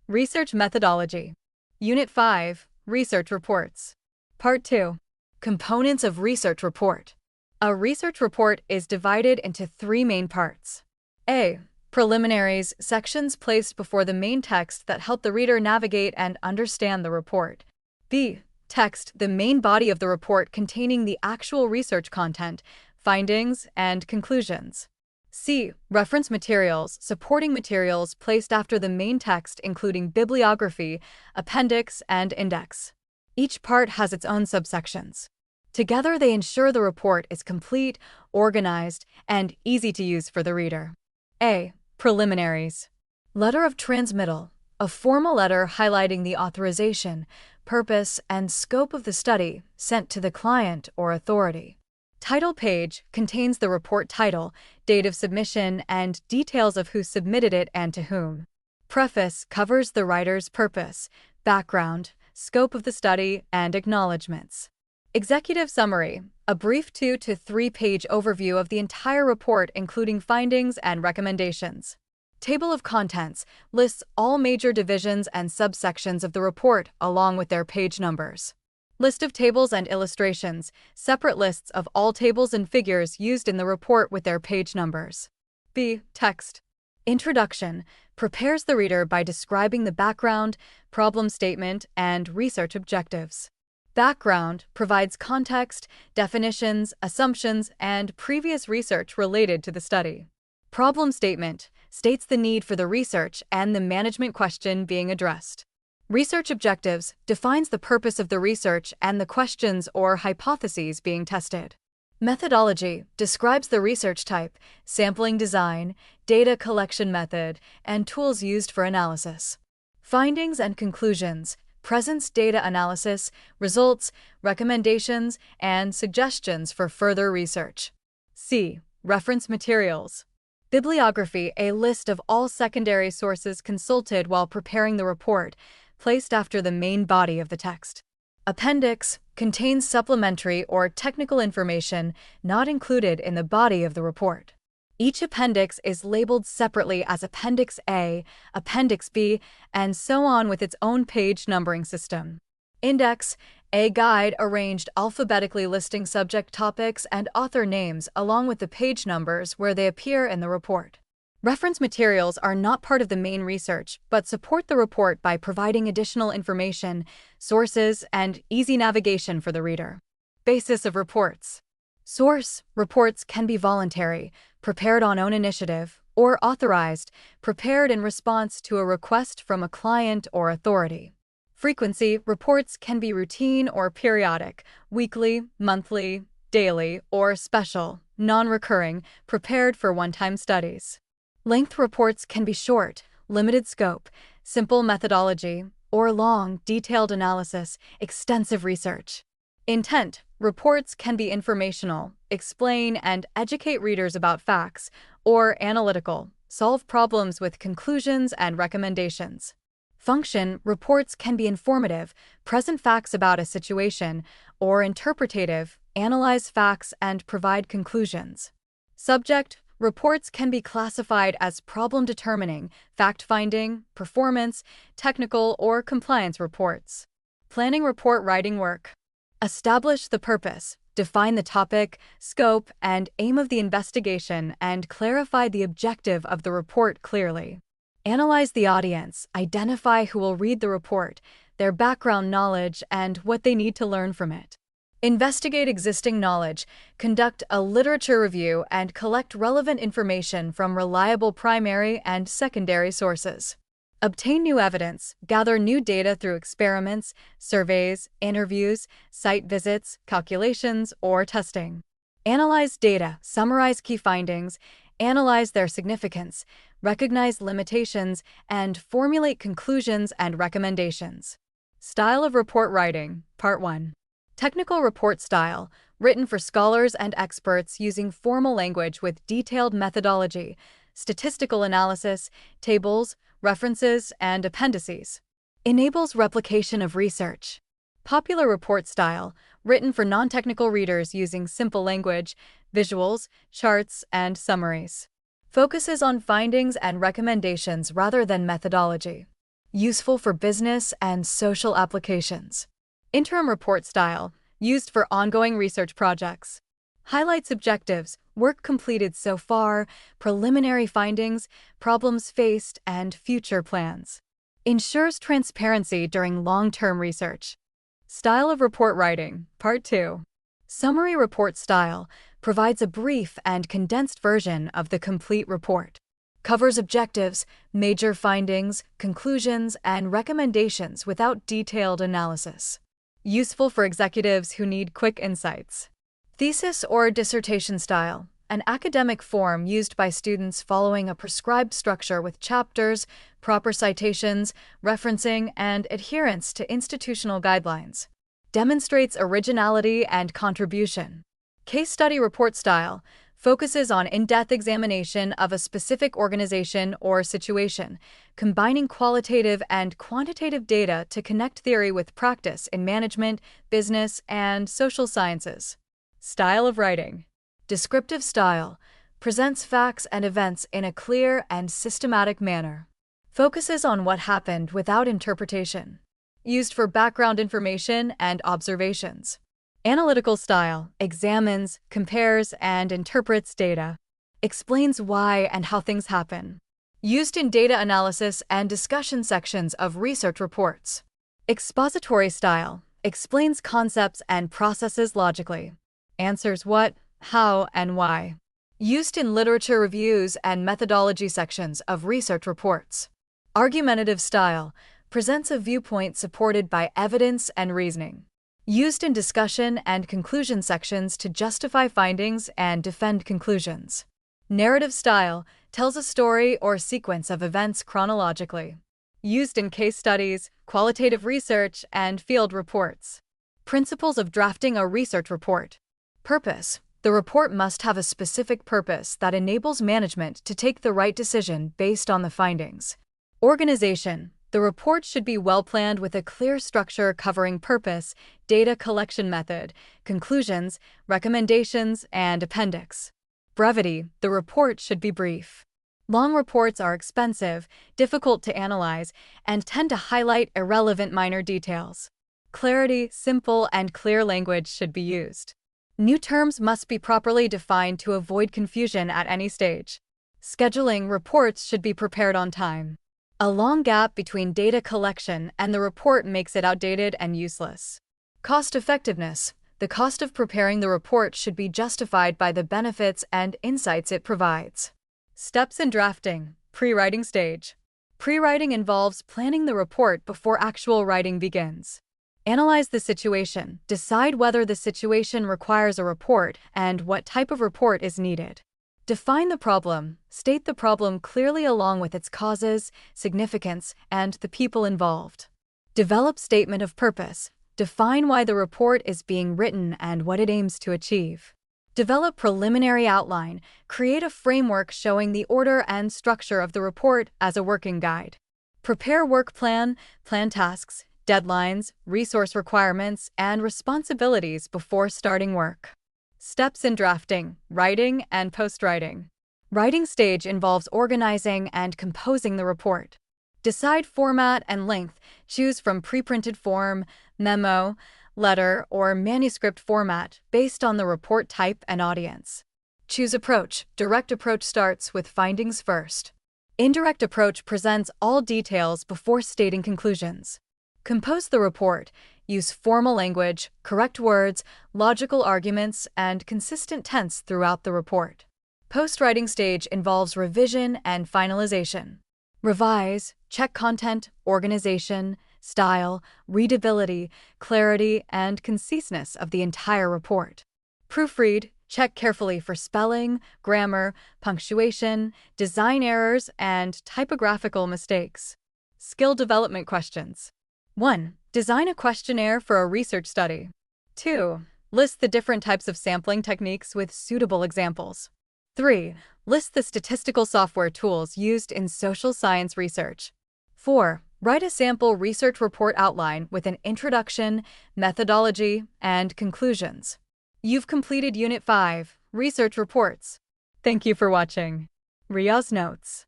Research Methodology. Unit 5, Research Reports. Part 2, Components of Research Report. A research report is divided into three main parts. A. Preliminaries, sections placed before the main text that help the reader navigate and understand the report. B. Text, the main body of the report containing the actual research content, findings, and conclusions. C. Reference materials, supporting materials placed after the main text including bibliography, appendix, and index. Each part has its own subsections. Together they ensure the report is complete, organized, and easy to use for the reader. A. Preliminaries. Letter of transmittal, a formal letter highlighting the authorization, purpose, and scope of the study sent to the client or authority. Title page contains the report title, date of submission, and details of who submitted it and to whom. Preface covers the writer's purpose, background, scope of the study, and acknowledgments. Executive summary, a brief 2 to 3 page overview of the entire report including findings and recommendations. Table of contents lists all major divisions and subsections of the report along with their page numbers. List of tables and illustrations, separate lists of all tables and figures used in the report with their page numbers. B. Text. Introduction prepares the reader by describing the background, problem statement, and research objectives. Background provides context, definitions, assumptions, and previous research related to the study. Problem statement states the need for the research and the management question being addressed. Research objectives defines the purpose of the research and the questions or hypotheses being tested. Methodology describes the research type, sampling design, data collection method, and tools used for analysis. Findings and conclusions presents data analysis, results, recommendations, and suggestions for further research. C. Reference materials. Bibliography, a list of all secondary sources consulted while preparing the report, placed after the main body of the text. Appendix contains supplementary or technical information not included in the body of the report. Each appendix is labeled separately as Appendix A, Appendix B, and so on with its own page numbering system. Index, a guide arranged alphabetically listing subject topics and author names along with the page numbers where they appear in the report. Reference materials are not part of the main research, but support the report by providing additional information, sources, and easy navigation for the reader. Basis of reports. Source reports can be voluntary, prepared on own initiative, or authorized, prepared in response to a request from a client or authority. Frequency reports can be routine or periodic, weekly, monthly, daily, or special, non-recurring, prepared for one-time studies. Length reports can be short, limited scope, simple methodology, or long, detailed analysis, extensive research. Intent reports can be informational, explain and educate readers about facts, or analytical, solve problems with conclusions and recommendations. Function reports can be informative, present facts about a situation, or interpretative, analyze facts and provide conclusions. Subject reports can be classified as problem-determining, fact-finding, performance, technical, or compliance reports. Planning report writing work. Establish the purpose, define the topic, scope, and aim of the investigation, and clarify the objective of the report clearly. Analyze the audience, identify who will read the report, their background knowledge, and what they need to learn from it. Investigate existing knowledge, conduct a literature review, and collect relevant information from reliable primary and secondary sources. Obtain new evidence, gather new data through experiments, surveys, interviews, site visits, calculations, or testing. Analyze data, summarize key findings, analyze their significance, recognize limitations, and formulate conclusions and recommendations. Style of report writing, Part 1. Technical report style, written for scholars and experts using formal language with detailed methodology, statistical analysis, tables, references, and appendices. Enables replication of research. Popular report style, written for non-technical readers using simple language, visuals, charts, and summaries. Focuses on findings and recommendations rather than methodology. useful for business and social applications. Interim report style, used for ongoing research projects. Highlights objectives, work completed so far, preliminary findings, problems faced, and future plans. Ensures transparency during long-term research. Style of report writing, Part 2. Summary report style provides a brief and condensed version of the complete report. Covers objectives, major findings, conclusions, and recommendations without detailed analysis. Useful for executives who need quick insights. Thesis or dissertation style, an academic form used by students following a prescribed structure with chapters, proper citations, referencing, and adherence to institutional guidelines. Demonstrates originality and contribution. Case study report style focuses on in-depth examination of a specific organization or situation, combining qualitative and quantitative data to connect theory with practice in management, business, and social sciences. Style of writing. Descriptive style presents facts and events in a clear and systematic manner. Focuses on what happened without interpretation. Used for background information and observations. Analytical style examines, compares, and interprets data. Explains why and how things happen. Used in data analysis and discussion sections of research reports. Expository style explains concepts and processes logically. Answers what, how, and why. Used in literature reviews and methodology sections of research reports. Argumentative style presents a viewpoint supported by evidence and reasoning. Used in discussion and conclusion sections to justify findings and defend conclusions. Narrative style tells a story or sequence of events chronologically. Used in case studies, qualitative research, and field reports. Principles of drafting a research report. Purpose. The report must have a specific purpose that enables management to take the right decision based on the findings. Organization. The report should be well-planned with a clear structure covering purpose, data collection method, conclusions, recommendations, and appendix. Brevity. The report should be brief. Long reports are expensive, difficult to analyze, and tend to highlight irrelevant minor details. Clarity. Simple and clear language should be used. New terms must be properly defined to avoid confusion at any stage. Scheduling. Reports should be prepared on time. A long gap between data collection and the report makes it outdated and useless. Cost effectiveness. The cost of preparing the report should be justified by the benefits and insights it provides. Steps in drafting. Pre-writing stage. Pre-writing involves planning the report before actual writing begins. Analyze the situation. Decide whether the situation requires a report and what type of report is needed. Define the problem. State the problem clearly along with its causes, significance, and the people involved. Develop statement of purpose. Define why the report is being written and what it aims to achieve. Develop preliminary outline. Create a framework showing the order and structure of the report as a working guide. Prepare work plan, plan tasks, deadlines, resource requirements, and responsibilities before starting work. Steps in drafting, writing, and post-writing. Writing stage involves organizing and composing the report. Decide format and length. Choose from pre-printed form, memo, letter, or manuscript format based on the report type and audience. Choose approach. Direct approach starts with findings first. Indirect approach presents all details before stating conclusions. Compose the report. Use formal language, correct words, logical arguments, and consistent tense throughout the report. Post-writing stage involves revision and finalization. Revise, check content, organization, style, readability, clarity, and conciseness of the entire report. Proofread, check carefully for spelling, grammar, punctuation, design errors, and typographical mistakes. Skill development questions. 1. Design a questionnaire for a research study. 2. List the different types of sampling techniques with suitable examples. 3. List the statistical software tools used in social science research. 4. Write a sample research report outline with an introduction, methodology, and conclusions. You've completed Unit 5, Research Reports. Thank you for watching. Ria's Notes.